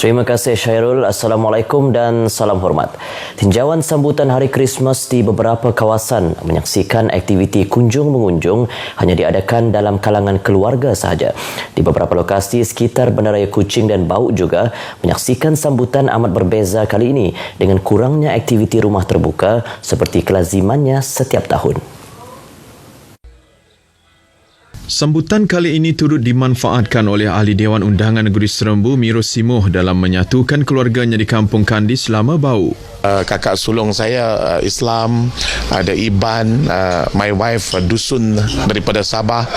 Terima kasih Syairul. Assalamualaikum dan salam hormat. Tinjauan sambutan Hari Krismas di beberapa kawasan menyaksikan aktiviti kunjung-mengunjung hanya diadakan dalam kalangan keluarga sahaja. Di beberapa lokasi sekitar Bandaraya Kuching dan Bau juga menyaksikan sambutan amat berbeza kali ini dengan kurangnya aktiviti rumah terbuka seperti kelazimannya setiap tahun. Sambutan kali ini turut dimanfaatkan oleh Ahli Dewan Undangan Negeri Serembu Miro Simoh dalam menyatukan keluarganya di Kampung Kandi selama Bau. Kakak sulung saya Islam, ada Iban, my wife Dusun daripada Sabah,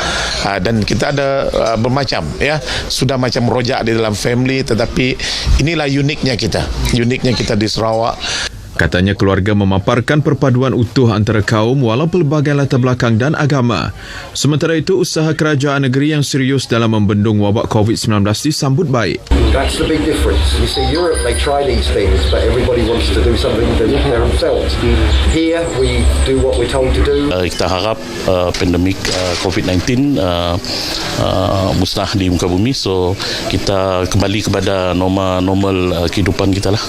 dan kita ada bermacam, ya, sudah macam rojak di dalam family, tetapi inilah uniknya kita di Sarawak. Katanya keluarga memaparkan perpaduan utuh antara kaum walau pelbagai latar belakang dan agama. Sementara itu, usaha kerajaan negeri yang serius dalam membendung wabak COVID-19 disambut baik. That's the big difference. You see, Europe, they try these things, but everybody wants to do something themselves. Here, we do what we're told to do. Kita harap pandemik COVID-19 musnah di muka bumi, so kita kembali kepada normal kehidupan kita lah.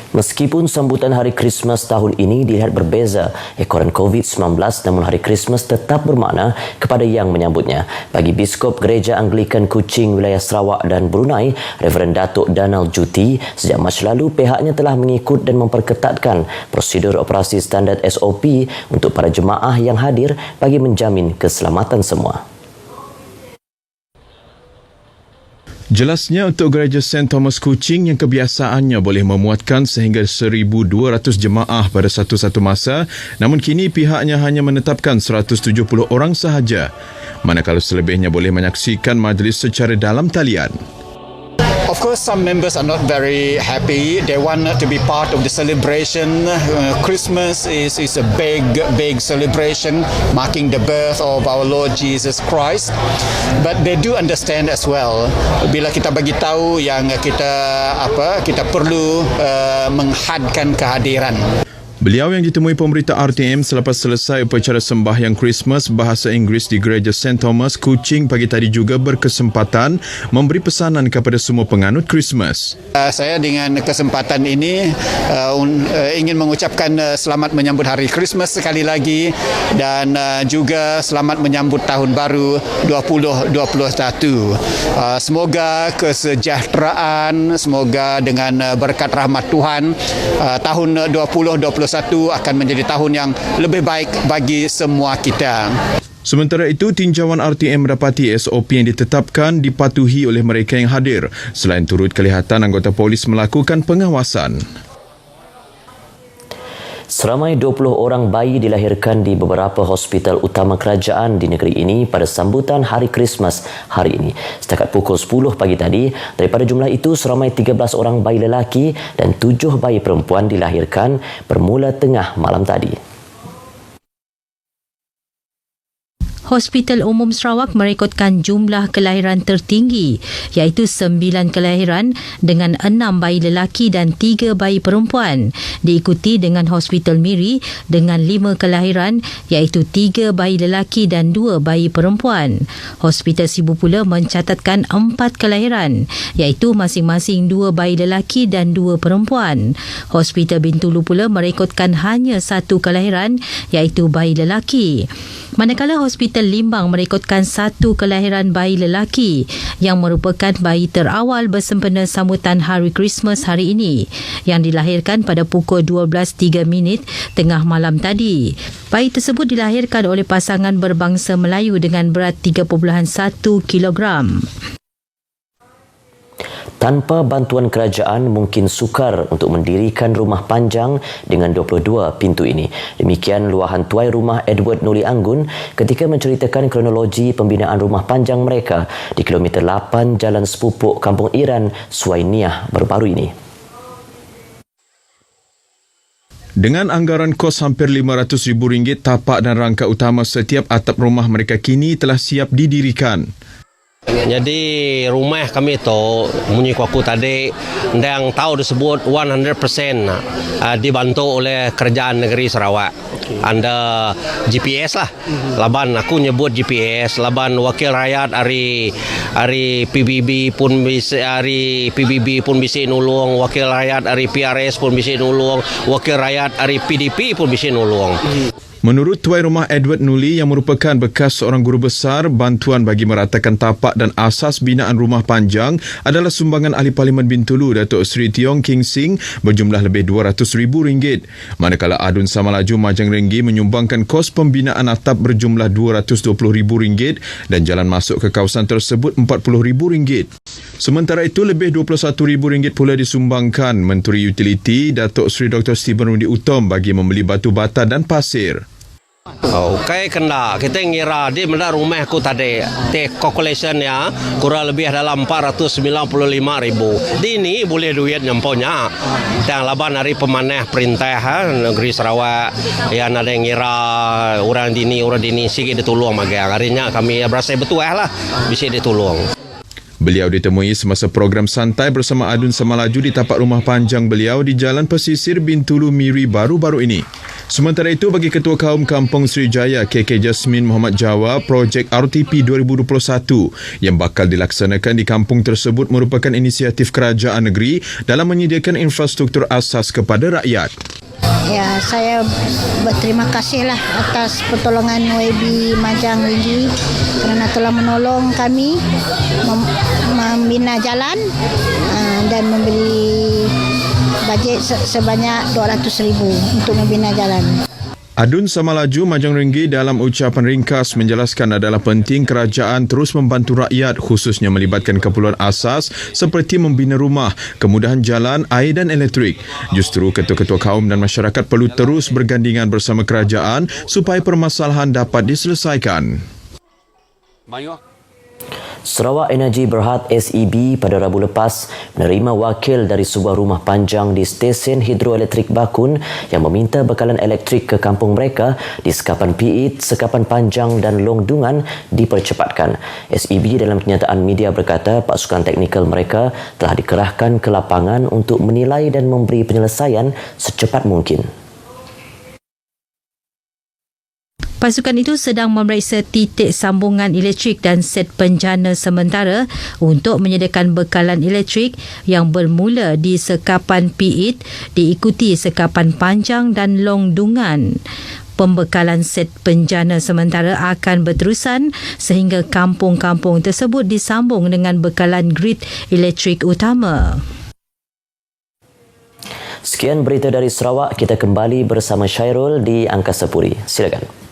Meskipun sambutan Hari Krismas tahun ini dilihat berbeza ekoran COVID-19, namun Hari Krismas tetap bermakna kepada yang menyambutnya. Bagi Biskop Gereja Anglikan Kuching Wilayah Sarawak dan Brunei, Reverend Datuk Danal Juti, sejak Mac lalu pihaknya telah mengikut dan memperketatkan prosedur operasi standard SOP untuk para jemaah yang hadir bagi menjamin keselamatan semua. Jelasnya untuk Gereja St. Thomas Kuching yang kebiasaannya boleh memuatkan sehingga 1,200 jemaah pada satu-satu masa, namun kini pihaknya hanya menetapkan 170 orang sahaja, manakala selebihnya boleh menyaksikan majlis secara dalam talian. Of course, some members are not very happy. They want to be part of the celebration. Christmas is a big celebration marking the birth of our Lord Jesus Christ. But they do understand as well. Bila kita bagi tahu yang kita perlu menghadkan kehadiran. Beliau yang ditemui pemberita RTM selepas selesai upacara sembahyang Christmas bahasa Inggeris di Gereja St. Thomas Kuching pagi tadi juga berkesempatan memberi pesanan kepada semua penganut Christmas. Saya dengan kesempatan ini ingin mengucapkan selamat menyambut Hari Christmas sekali lagi dan juga selamat menyambut Tahun Baru 2021. Semoga kesejahteraan, semoga dengan berkat rahmat Tuhan tahun 2021 akan menjadi tahun yang lebih baik bagi semua kita. Sementara itu, tinjauan RTM mendapati SOP yang ditetapkan dipatuhi oleh mereka yang hadir, selain turut kelihatan anggota polis melakukan pengawasan. Seramai 20 orang bayi dilahirkan di beberapa hospital utama kerajaan di negeri ini pada sambutan Hari Krismas hari ini. Setakat pukul 10 pagi tadi, daripada jumlah itu seramai 13 orang bayi lelaki dan 7 bayi perempuan dilahirkan bermula tengah malam tadi. Hospital Umum Sarawak merekodkan jumlah kelahiran tertinggi iaitu 9 kelahiran dengan 6 bayi lelaki dan 3 bayi perempuan, diikuti dengan Hospital Miri dengan 5 kelahiran iaitu 3 bayi lelaki dan 2 bayi perempuan. Hospital Sibu pula mencatatkan 4 kelahiran iaitu masing-masing 2 bayi lelaki dan 2 perempuan. Hospital Bintulu pula merekodkan hanya 1 kelahiran iaitu bayi lelaki. Manakala Hospital Limbang merekodkan 1 kelahiran bayi lelaki yang merupakan bayi terawal bersempena sambutan Hari Krismas hari ini yang dilahirkan pada pukul 12.03 tengah malam tadi. Bayi tersebut dilahirkan oleh pasangan berbangsa Melayu dengan berat 3.1 kilogram. Tanpa bantuan kerajaan, mungkin sukar untuk mendirikan rumah panjang dengan 22 pintu ini. Demikian luahan tuai rumah Edward Nuli Anggun ketika menceritakan kronologi pembinaan rumah panjang mereka di kilometer 8 Jalan Sepupuk Kampung Iran, Suainiah baru-baru ini. Dengan anggaran kos hampir RM500,000, tapak dan rangka utama setiap atap rumah mereka kini telah siap didirikan. Jadi rumah kami tu munyi kuaku tadi yang tahu disebut 100% dibantu oleh kerajaan negeri Sarawak. Anda GPS lah. Laban aku nyebut GPS, laban wakil rakyat hari PBB pun bisa nulung, wakil rakyat hari PRS pun bisa nulung, wakil rakyat hari PDP pun bisa nulung. Menurut Tuan Rumah Edward Nuli yang merupakan bekas seorang guru besar, bantuan bagi meratakan tapak dan asas binaan rumah panjang adalah sumbangan Ahli Parlimen Bintulu Datuk Seri Tiong King Sing berjumlah lebih RM200,000. Manakala Adun Samalaju Majang Renggi menyumbangkan kos pembinaan atap berjumlah RM220,000 dan jalan masuk ke kawasan tersebut RM40,000. Sementara itu, lebih RM21,000 pula disumbangkan Menteri Utiliti Datuk Seri Dr. Stephen Rudy Utom bagi membeli batu bata dan pasir. Okey, kena kita ngira di mana rumah aku tadi take calculation ya kurang lebih dalam 495,000. Di ini boleh duit nyamponya. Dan laban hari pemanah perintah negeri Sarawak yang ada yang ngira orang dini sikit ditolong magang. Harinya kami berasa betul lah bisa ditolong. Beliau ditemui semasa program santai bersama Adun Samalaju di tapak rumah panjang beliau di Jalan Pesisir Bintulu Miri baru-baru ini. Sementara itu, bagi Ketua Kaum Kampung Srijaya KK Jasmin Muhammad Jawa, projek RTP 2021 yang bakal dilaksanakan di kampung tersebut merupakan inisiatif kerajaan negeri dalam menyediakan infrastruktur asas kepada rakyat. Ya, saya berterima kasihlah atas pertolongan WB Majang Renggi kerana telah menolong kami membina jalan dan memberi bajet sebanyak RM200,000 untuk membina jalan. Adun Samalaju Majang Renggi dalam ucapan ringkas menjelaskan adalah penting kerajaan terus membantu rakyat khususnya melibatkan keperluan asas seperti membina rumah, kemudahan jalan, air dan elektrik. Justru ketua-ketua kaum dan masyarakat perlu terus bergandingan bersama kerajaan supaya permasalahan dapat diselesaikan. Sarawak Energy Berhad SEB pada Rabu lepas menerima wakil dari sebuah rumah panjang di stesen hidroelektrik Bakun yang meminta bekalan elektrik ke kampung mereka di Sekapan Piit, Sekapan Panjang dan Long Dungan dipercepatkan. SEB dalam kenyataan media berkata pasukan teknikal mereka telah dikerahkan ke lapangan untuk menilai dan memberi penyelesaian secepat mungkin. Pasukan itu sedang memeriksa titik sambungan elektrik dan set penjana sementara untuk menyediakan bekalan elektrik yang bermula di Sekapan Piit, diikuti Sekapan Panjang dan Long Dungan. Pembekalan set penjana sementara akan berterusan sehingga kampung-kampung tersebut disambung dengan bekalan grid elektrik utama. Sekian berita dari Sarawak, kita kembali bersama Syairul di Angkasa Puri. Silakan.